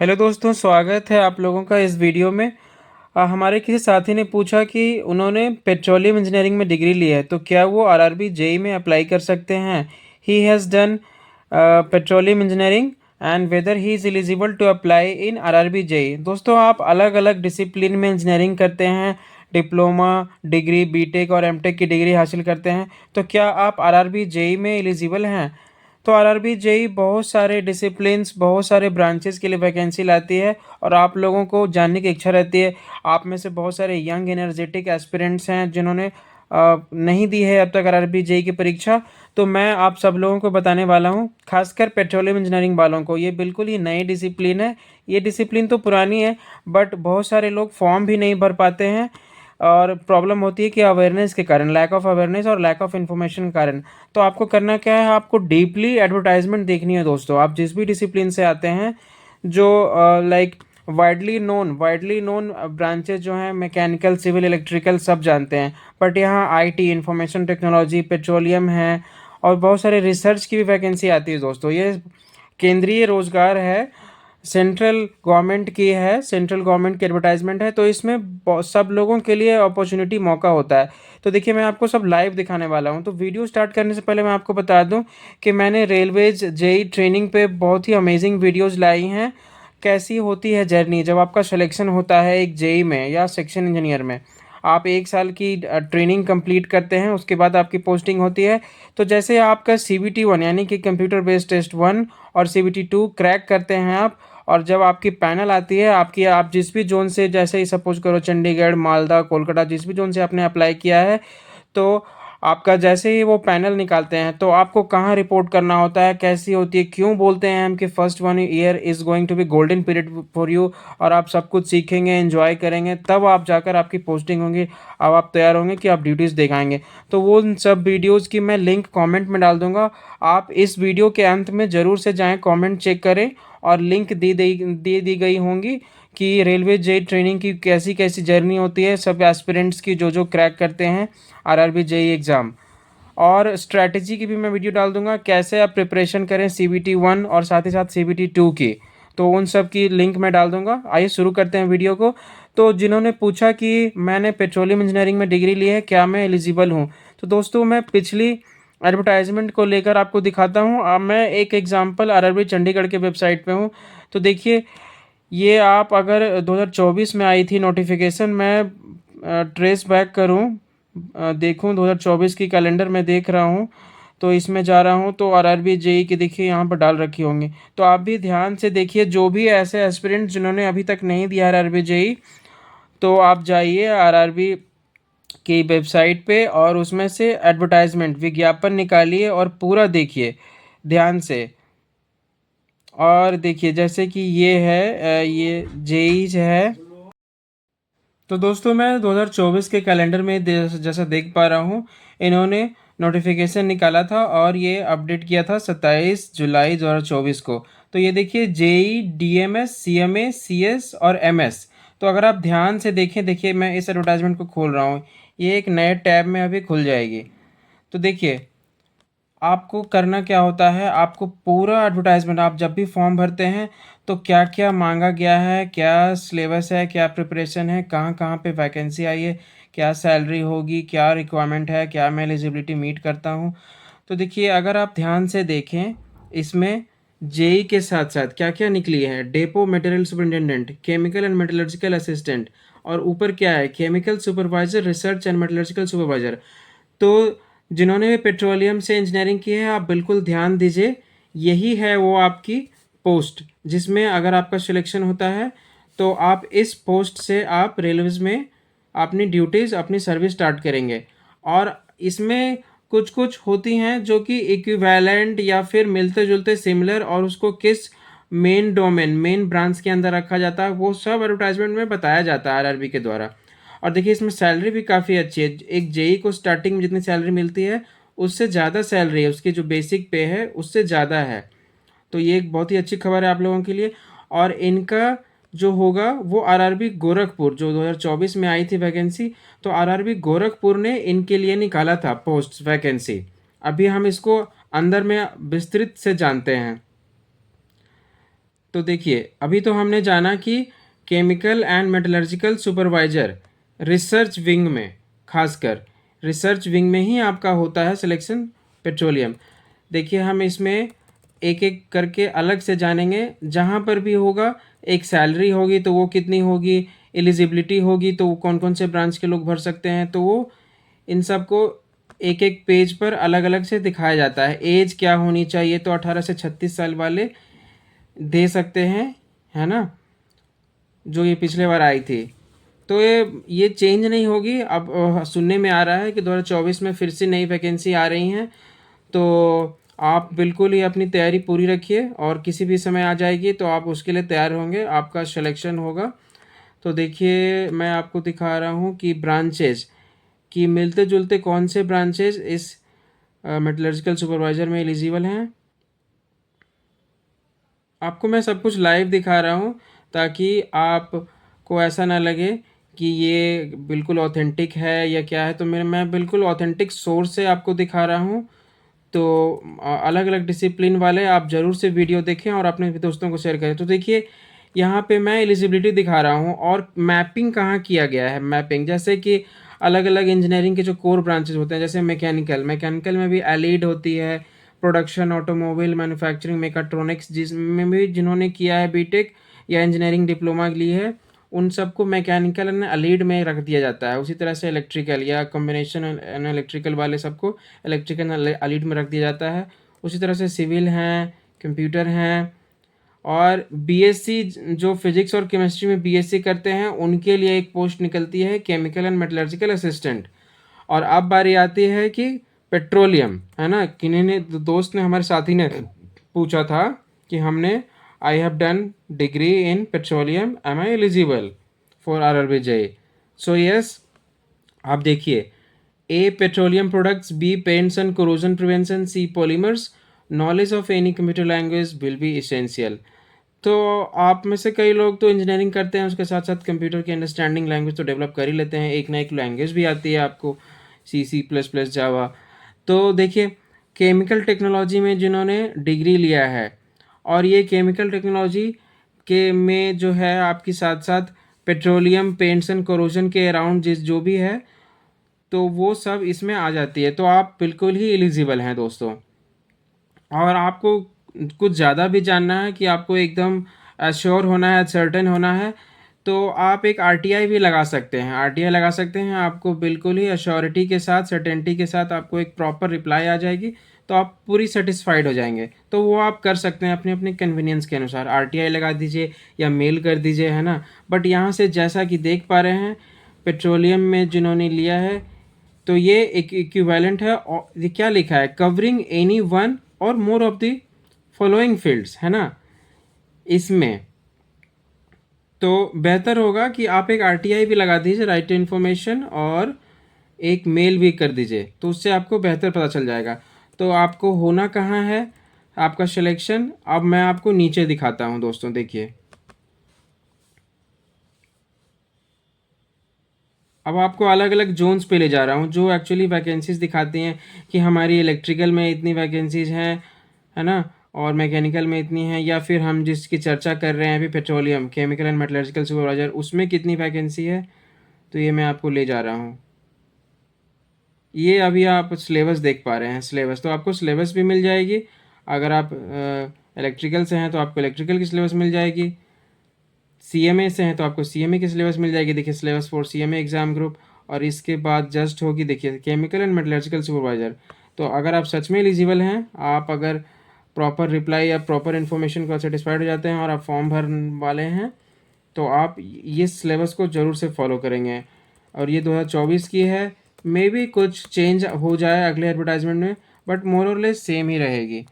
Hello दोस्तों, स्वागत है आप लोगों का इस वीडियो में। हमारे किसी साथी ने पूछा कि उन्होंने पेट्रोलियम इंजीनियरिंग में डिग्री ली है, तो क्या वो आरआरबी जेई में अप्लाई कर सकते हैं। He has done petroleum engineering and whether he is eligible to apply in RRB JE. दोस्तों, आप अलग अलग डिसिप्लिन में इंजीनियरिंग करते हैं, डिप्लोमा डिग्री, बीटेक और एमटेक की डिग्री हासिल करते हैं, तो क्या आप आरआरबी जेई में एलिजिबल हैं। तो आरआरबी जेई बहुत सारे डिसिप्लिन्स, बहुत सारे ब्रांचेस के लिए वैकेंसी लाती है और आप लोगों को जानने की इच्छा रहती है। आप में से बहुत सारे यंग एनर्जेटिक एस्पिरेंट्स हैं जिन्होंने नहीं दी है अब तक आरआरबी जेई की परीक्षा। तो मैं आप सब लोगों को बताने वाला हूँ, खासकर पेट्रोलियम इंजीनियरिंग वालों को। ये बिल्कुल ही नई डिसिप्लिन है। ये डिसिप्लिन तो पुरानी है, बट बहुत सारे लोग फॉर्म भी नहीं भर पाते हैं और प्रॉब्लम होती है कि अवेयरनेस के कारण, लैक ऑफ अवेयरनेस और लैक ऑफ इन्फॉर्मेशन के कारण। तो आपको करना क्या है, आपको डीपली एडवर्टाइजमेंट देखनी है दोस्तों। आप जिस भी डिसिप्लिन से आते हैं, जो लाइक वाइडली नोन ब्रांचेस जो हैं, मैकेनिकल, सिविल, इलेक्ट्रिकल, सब जानते हैं। बट यहाँ आईटी, इंफॉर्मेशन टेक्नोलॉजी, पेट्रोलियम है और बहुत सारे रिसर्च की भी वैकेंसी आती है दोस्तों। ये केंद्रीय रोजगार है, सेंट्रल गवर्नमेंट की है, सेंट्रल गवर्नमेंट की एडवर्टाइजमेंट है, तो इसमें सब लोगों के लिए अपॉर्चुनिटी, मौका होता है। तो देखिए, मैं आपको सब लाइव दिखाने वाला हूँ। तो वीडियो स्टार्ट करने से पहले मैं आपको बता दूं कि मैंने रेलवेज जेई ट्रेनिंग पे बहुत ही अमेजिंग वीडियोस लाई हैं। कैसी होती है जर्नी जब आपका सिलेक्शन होता है एक जेई में या सेक्शन इंजीनियर में। आप 1 साल की ट्रेनिंग कंप्लीट करते हैं, उसके बाद आपकी पोस्टिंग होती है। तो जैसे आपका CBT 1 यानी कि कंप्यूटर बेस्ड टेस्ट 1 और CBT 2 क्रैक करते हैं आप, और जब आपकी पैनल आती है, आप जिस भी जोन से, जैसे ही सपोज करो चंडीगढ़, मालदा, कोलकाता, जिस भी जोन से आपने अप्लाई किया है, तो आपका जैसे ही वो पैनल निकालते हैं, तो आपको कहाँ रिपोर्ट करना होता है, कैसी होती है, क्यों बोलते हैं हम कि first 1 year is going to be golden period for you, और आप सब कुछ सीखेंगे, एंजॉय करेंगे, तब आप जाकर आपकी पोस्टिंग होंगी। अब आप तैयार होंगे कि आप ड्यूटीज़ दिखाएंगे। तो वो उन सब वीडियोज़ की मैं लिंक कॉमेंट में डाल दूंगा। आप इस वीडियो के अंत में ज़रूर से जाएँ, कॉमेंट चेक करें, और लिंक दी गई होंगी कि रेलवे जेई ट्रेनिंग की कैसी कैसी जर्नी होती है सब एस्पिरेंट्स की, जो जो क्रैक करते हैं आरआरबी जेई एग्ज़ाम। और स्ट्रैटेजी की भी मैं वीडियो डाल दूंगा, कैसे आप प्रिपरेशन करें CBT 1 और साथ ही साथ CBT 2 की। तो उन सब की लिंक मैं डाल दूंगा। आइए शुरू करते हैं वीडियो को। तो जिन्होंने पूछा कि मैंने पेट्रोलियम इंजीनियरिंग में डिग्री ली है, क्या मैं एलिजिबल हूँ। तो दोस्तों, मैं पिछली एडवर्टाइजमेंट को लेकर आपको दिखाता हूँ। अब मैं एक एग्जांपल आरआरबी चंडीगढ़ के वेबसाइट पे हूँ। तो देखिए, ये आप अगर 2024 में आई थी नोटिफिकेशन, मैं ट्रेस बैक करूँ, देखूँ 2024 की कैलेंडर में देख रहा हूँ, तो इसमें जा रहा हूँ, तो आरआरबी जेई की देखिए यहाँ पर डाल रखी होंगी। तो आप भी ध्यान से देखिए, जो भी ऐसे एस्पिरेंट जिन्होंने अभी तक नहीं दिया आरआरबी जेई, तो आप जाइए आरआरबी की वेबसाइट पे और उसमें से एडवर्टाइजमेंट, विज्ञापन निकालिए और पूरा देखिए ध्यान से। और देखिए, जैसे कि ये है, ये जेई है। तो दोस्तों, मैं 2024 के कैलेंडर में जैसा देख पा रहा हूँ, इन्होंने नोटिफिकेशन निकाला था और ये अपडेट किया था 27 जुलाई 2024 को। तो ये देखिए, जेई, DMS, CMA, CS और MS। तो अगर आप ध्यान से देखें, देखिए मैं इस एडवर्टाइजमेंट को खोल रहा हूँ, ये एक नए टैब में अभी खुल जाएगी। तो देखिए, आपको करना क्या होता है, आपको पूरा एडवर्टाइजमेंट, आप जब भी फॉर्म भरते हैं, तो क्या क्या मांगा गया है, क्या सिलेबस है, क्या प्रिपरेशन है, कहाँ कहाँ पे वैकेंसी आई है, क्या सैलरी होगी, क्या रिक्वायरमेंट है, क्या मैं एलिजिबिलिटी मीट करता हूँ। तो देखिए, अगर आप ध्यान से देखें, इसमें जेई के साथ साथ क्या क्या निकली है, depot material superintendent, chemical and metallurgical assistant, और ऊपर क्या है, chemical supervisor, research and metallurgical supervisor. तो जिन्होंने भी पेट्रोलियम से इंजीनियरिंग की है, आप बिल्कुल ध्यान दीजिए, यही है वो आपकी पोस्ट, जिसमें अगर आपका सिलेक्शन होता है, तो आप इस पोस्ट से आप रेलवेज में अपनी ड्यूटीज़, अपनी सर्विस स्टार्ट करेंगे। और इसमें कुछ कुछ होती हैं जो कि इक्विवेलेंट या फिर मिलते जुलते, सिमिलर, और उसको किस मेन डोमेन, मेन ब्रांच के अंदर रखा जाता है, वो सब एडवर्टाइजमेंट में बताया जाता है आरआरबी के द्वारा। और देखिए, इसमें सैलरी भी काफ़ी अच्छी है। एक जेई को स्टार्टिंग में जितनी सैलरी मिलती है, उससे ज़्यादा सैलरी है, उसकी जो बेसिक पे है उससे ज़्यादा है। तो ये एक बहुत ही अच्छी खबर है आप लोगों के लिए। और इनका जो होगा वो आरआरबी गोरखपुर, जो 2024 में आई थी वैकेंसी, तो आरआरबी गोरखपुर ने इनके लिए निकाला था पोस्ट वैकेंसी। अभी हम इसको अंदर में विस्तृत से जानते हैं। तो देखिए, अभी तो हमने जाना कि chemical and metallurgical supervisor research wing में, खासकर रिसर्च विंग में ही आपका होता है सिलेक्शन पेट्रोलियम। देखिए, हम इसमें एक-एक करके अलग से जानेंगे। जहाँ पर भी होगा, एक सैलरी होगी तो वो कितनी होगी, एलिजिबिलिटी होगी तो वो कौन-कौन से ब्रांच के लोग भर सकते हैं, तो वो इन सबको एक-एक पेज पर अलग-अलग से दिखाया जाता है। ऐज क्या होनी चाहिए, तो 18 से 36 साल वाले दे सकते हैं, है ना? जो ये पिछले बार आई थी। तो ये चेंज नहीं होगी। अब सुनने में आ रहा है कि 2024 में फिर से नई वैकेंसी आ रही हैं। तो आप बिल्कुल ही अपनी तैयारी पूरी रखिए और किसी भी समय आ जाएगी तो आप उसके लिए तैयार होंगे, आपका सिलेक्शन होगा। तो देखिए, मैं आपको दिखा रहा हूँ कि ब्रांचेज़ कि मिलते-जुलते कौन से ब्रांचेज़ इस मेटलर्जिकल सुपरवाइज़र में एलिजिबल हैं। आपको मैं सब कुछ लाइव दिखा रहा हूँ ताकि आपको ऐसा ना लगे कि ये बिल्कुल ऑथेंटिक है या क्या है। तो मैं बिल्कुल ऑथेंटिक सोर्स से आपको दिखा रहा हूँ। तो अलग-अलग डिसिप्लिन वाले आप ज़रूर से वीडियो देखें और अपने दोस्तों को शेयर करें। तो देखिए, यहाँ पे मैं एलिजिबिलिटी दिखा रहा हूँ और मैपिंग कहाँ किया गया है। मैपिंग जैसे कि अलग-अलग इंजीनियरिंग के जो कोर ब्रांचेज़ होते हैं, जैसे मैकेनिकल में भी एलीड होती है, प्रोडक्शन, ऑटोमोबाइल, मैन्युफैक्चरिंग, मेकाट्रॉनिक्स जिसमें भी जिन्होंने किया है बीटेक या इंजीनियरिंग डिप्लोमा ली है, उन सबको मैकेनिकल एंड एलीड में रख दिया जाता है। उसी तरह से इलेक्ट्रिकल या कॉम्बिनेशन एंड इलेक्ट्रिकल वाले सबको इलेक्ट्रिकल एंड एलीड में रख दिया जाता है। उसी तरह से सिविल हैं, कंप्यूटर हैं और बीएससी जो फिज़िक्स और केमिस्ट्री में बीएससी करते हैं, उनके लिए एक पोस्ट निकलती है केमिकल एंड मेटलर्जिकल असिस्टेंट। और अब बारी आती है कि पेट्रोलियम, है ना? किन्हीं ने दोस्त ने हमारे साथी ने पूछा था कि हमने I have done degree in petroleum, am I eligible for RRB JE? So yes, आप देखिए, A petroleum products, B paints and corrosion prevention, C polymers, knowledge of any computer language will be essential. तो आप में से कई लोग तो engineering करते हैं, उसके साथ साथ कंप्यूटर की अंडरस्टैंडिंग लैंग्वेज तो डेवलप कर ही लेते हैं। एक ना एक लैंग्वेज भी आती है आपको, C++, जावा। तो देखिए, केमिकल टेक्नोलॉजी में जिन्होंने डिग्री लिया है और ये केमिकल टेक्नोलॉजी के में जो है आपकी साथ साथ पेट्रोलियम, पेंट्स एंड corrosion के अराउंड जिस जो भी है, तो वो सब इसमें आ जाती है। तो आप बिल्कुल ही एलिजिबल हैं दोस्तों। और आपको कुछ ज़्यादा भी जानना है कि आपको एकदम एश्योर होना है, सर्टेन होना है, तो आप एक आरटीआई भी लगा सकते हैं। आरटीआई लगा सकते हैं, आपको बिल्कुल ही एश्योरिटी के साथ, सर्टेनिटी के साथ आपको एक प्रॉपर रिप्लाई आ जाएगी, तो आप पूरी सेटिस्फाइड हो जाएंगे। तो वो आप कर सकते हैं अपने अपने कन्वीनियंस के अनुसार। आरटीआई लगा दीजिए या मेल कर दीजिए, है ना? बट यहाँ से जैसा कि देख पा रहे हैं, पेट्रोलियम में जिन्होंने लिया है, तो ये एक इक्विवेलेंट है। और ये क्या लिखा है, covering any one or more of the following fields, है ना? इसमें तो बेहतर होगा कि आप एक आरटीआई भी लगा दीजिए, राइट टू इन्फॉर्मेशन, और एक मेल भी कर दीजिए, तो उससे आपको बेहतर पता चल जाएगा। तो आपको होना कहाँ है आपका सिलेक्शन, अब मैं आपको नीचे दिखाता हूँ दोस्तों। देखिए, अब आपको अलग अलग जोन्स पे ले जा रहा हूँ जो एक्चुअली वैकेंसीज दिखाती हैं कि हमारी इलेक्ट्रिकल में इतनी वैकेंसीज हैं, है ना? और मैकेनिकल में इतनी हैं, या फिर हम जिसकी चर्चा कर रहे हैं अभी, petroleum, chemical and metallurgical supervisor, उसमें कितनी वैकेंसी है। तो ये मैं आपको ले जा रहा हूँ। ये अभी आप सिलेबस देख पा रहे हैं, सिलेबस तो आपको सिलेबस भी मिल जाएगी। अगर आप इलेक्ट्रिकल से हैं तो आपको इलेक्ट्रिकल की सिलेबस मिल जाएगी, सीएमए से हैं तो आपको सीएमए की सिलेबस मिल जाएगी। देखिए, syllabus for CMA exam group. और इसके बाद जस्ट होगी, देखिए, केमिकल एंड मेटलर्जिकल सुपरवाइज़र। तो अगर आप सच में एलिजिबल हैं, आप अगर प्रॉपर रिप्लाई या प्रॉपर इन्फॉर्मेशन को सेटिस्फाइड हो जाते हैं और आप फॉर्म भर वाले हैं, तो आप ये सिलेबस को ज़रूर से फॉलो करेंगे। और ये 2024 की है। मे बी कुछ चेंज हो जाए अगले एडवर्टाइजमेंट में, बट मोर और लेस सेम ही रहेगी।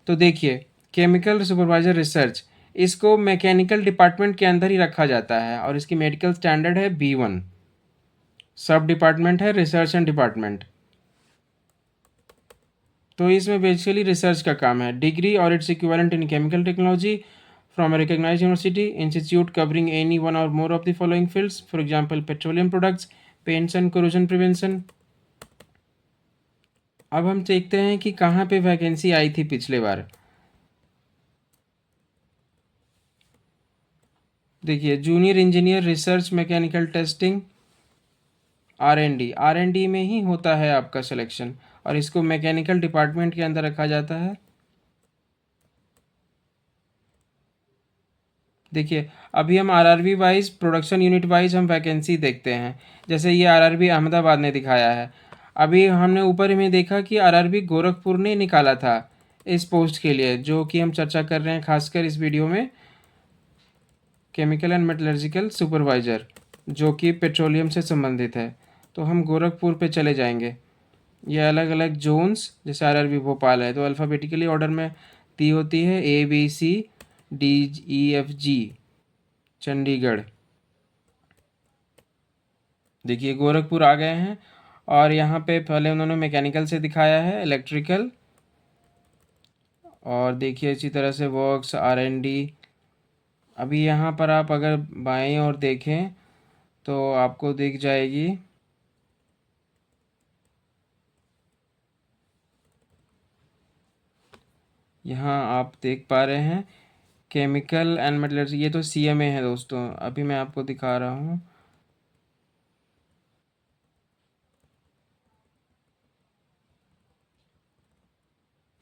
तो देखिए, केमिकल सुपरवाइजर रिसर्च, इसको मैकेनिकल डिपार्टमेंट के अंदर ही रखा जाता है और इसकी मेडिकल स्टैंडर्ड है B1। सब डिपार्टमेंट है रिसर्च एंड डिपार्टमेंट। तो इसमें बेसिकली रिसर्च का काम है। Degree or its equivalent in chemical technology from a recognised university institute covering any one or more of the following fields, for example petroleum products, paints and corrosion prevention. अब हम देखते हैं कि कहाँ पे वैकेंसी आई थी पिछले बार। देखिए junior engineer research mechanical testing, R and D में ही होता है आपका सिलेक्शन, और इसको मैकेनिकल डिपार्टमेंट के अंदर रखा जाता है। देखिए अभी हम RRB wise, production unit wise हम वैकेंसी देखते हैं। जैसे ये आरआरबी अहमदाबाद ने दिखाया है। अभी हमने ऊपर में देखा कि आरआरबी गोरखपुर ने निकाला था इस पोस्ट के लिए, जो कि हम चर्चा कर रहे हैं खासकर इस वीडियो में, केमिकल एंड मेटलर्जिकल सुपरवाइज़र, जो कि पेट्रोलियम से संबंधित है। तो हम गोरखपुर पे चले जाएंगे। ये अलग अलग जोन्स, जैसे आरआरबी भोपाल है तो अल्फ़ाबेटिकली ऑर्डर में दी होती है, ABCDEFG। चंडीगढ़, देखिए गोरखपुर आ गए हैं। और यहाँ पे पहले उन्होंने मैकेनिकल से दिखाया है, इलेक्ट्रिकल, और देखिए इसी तरह से वर्क्स, R&D। अभी यहाँ पर आप अगर बाएं और देखें तो आपको दिख जाएगी, यहाँ आप देख पा रहे हैं केमिकल एंड मेटलर्जी, ये तो CMA है दोस्तों। अभी मैं आपको दिखा रहा हूँ,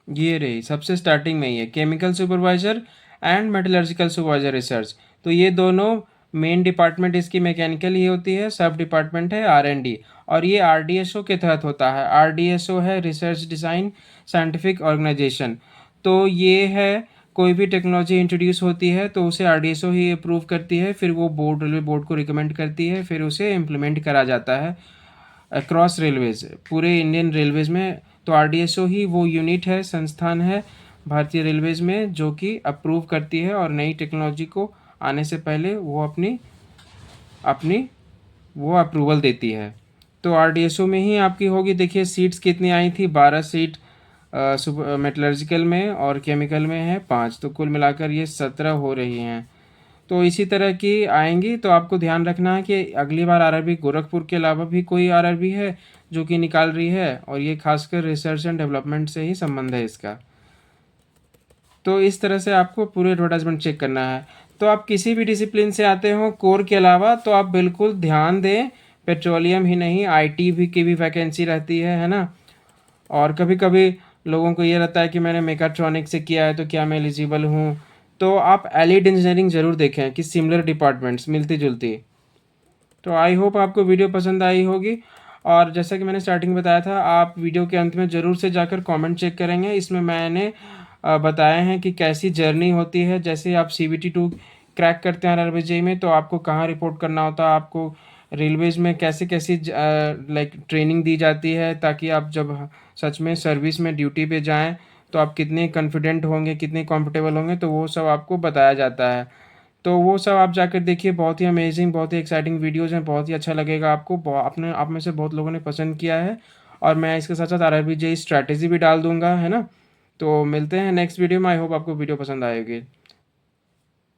ये रही सबसे स्टार्टिंग में ही है, chemical supervisor and metallurgical supervisor research. तो ये दोनों मेन डिपार्टमेंट इसकी मैकेनिकल ही होती है, सब डिपार्टमेंट है R&D। और ये RDSO के तहत होता है। RDSO है रिसर्च डिज़ाइन साइंटिफिक ऑर्गेनाइजेशन। तो ये है, कोई भी टेक्नोलॉजी इंट्रोड्यूस होती है तो उसे RDSO ही अप्रूव करती है, फिर वो बोर्ड, रेलवे बोर्ड को रिकमेंड करती है, फिर उसे इम्प्लीमेंट करा जाता है अक्रॉस रेलवेज़, पूरे इंडियन रेलवेज़ में। तो RDSO ही वो यूनिट है, संस्थान है भारतीय रेलवेज़ में, जो कि अप्रूव करती है और नई टेक्नोलॉजी को आने से पहले वो अपनी अपनी वो अप्रूवल देती है। तो RDSO में ही आपकी होगी। देखिए सीट्स कितनी आई थी, 12 सीट मेटलर्जिकल में, और केमिकल में है 5, तो कुल मिलाकर ये 17 हो रही हैं। तो इसी तरह की आएंगी। तो आपको ध्यान रखना है कि अगली बार आरआरबी गोरखपुर के अलावा भी कोई आरआरबी है जो कि निकाल रही है, और ये खासकर रिसर्च एंड डेवलपमेंट से ही संबंध है इसका। तो इस तरह से आपको पूरे एडवर्टाइजमेंट चेक करना है। तो आप किसी भी डिसिप्लिन से आते हो कोर के अलावा, तो आप बिल्कुल ध्यान दें, पेट्रोलियम ही नहीं, IT भी की भी वैकेंसी रहती है ना। और कभी कभी लोगों को ये रहता है कि मैंने मेकाट्रॉनिक से किया है तो क्या मैं एलिजिबल हूँ। तो आप एलिड इंजीनियरिंग ज़रूर देखें कि सिमिलर डिपार्टमेंट्स मिलती जुलती। तो आई होप आपको वीडियो पसंद आई होगी। और जैसा कि मैंने स्टार्टिंग में बताया था, आप वीडियो के अंत में ज़रूर से जाकर कमेंट चेक करेंगे। इसमें मैंने बताया है कि कैसी जर्नी होती है। जैसे आप CBT 2 क्रैक करते हैं RRBJ में, तो आपको कहाँ रिपोर्ट करना होता है, आपको रेलवेज़ में कैसे कैसी लाइक ट्रेनिंग दी जाती है, ताकि आप जब सच में सर्विस में ड्यूटी पे जाएं तो आप कितने कॉन्फिडेंट होंगे, कितने कंफर्टेबल होंगे, तो वो सब आपको बताया जाता है। तो वो सब आप जाकर देखिए, बहुत ही अमेजिंग, बहुत ही एक्साइटिंग वीडियोज़ हैं, बहुत ही अच्छा लगेगा आपको। आपने आप में से बहुत लोगों ने पसंद किया है। और मैं इसके साथ साथ RRBJ स्ट्रैटेजी भी डाल दूंगा, है ना। तो मिलते हैं नेक्स्ट वीडियो में। आई होप आपको वीडियो पसंद आएगी।